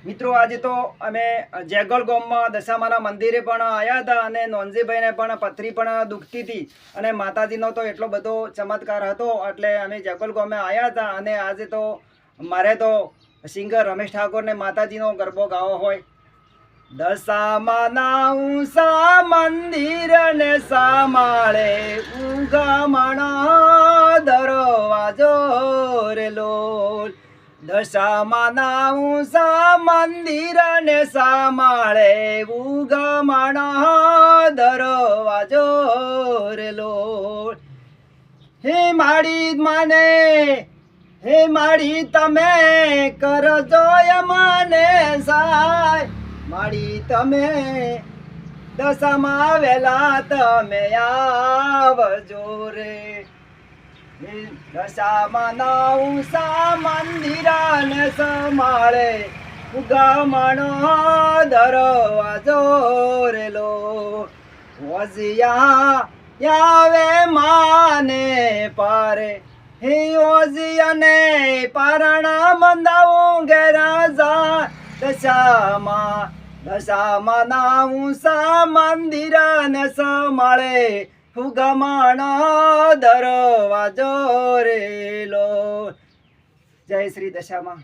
મિત્રો આજે તો અમે જેગોલ ગામમાં દશામાના મંદિરે પણ આવ્યા હતા અને નોનજીભાઈને પણ પથરી પણ દુખતી હતી અને માતાજીનો તો એટલો બધો ચમત્કાર હતો એટલે અમે જેગોલ ગામે આવ્યા હતા અને આજે તો મારે તો સિંગર રમેશ ઠાકોરને માતાજીનો ગરબો ગાવો હોય। દશામાના ઊંસા મંદિર ને સામાળે ઉગમણા દરવાજો રે લોલ। દશામાના ઊંસા મંદિર ને સામાળે ઉગમણા દરવાજો રે લોલ। હે માડી માને હે માડી તમે કરજો મને સહાય। માડી તમે દશામાં વેલા તમે આવજો રે। દશામાના ઊંસા મંદિર ને સમાળે ઉગમણો દરવાજો રેલો। ઓજિયા આવે માને પારે હે ઓજિયાને પારણા મંદાવું ઘેરા જા। દશામાના ઊંસા મંદિર ને સમાળે ઉગમણો દરવાજો રેલો। જય શ્રી દશામાં।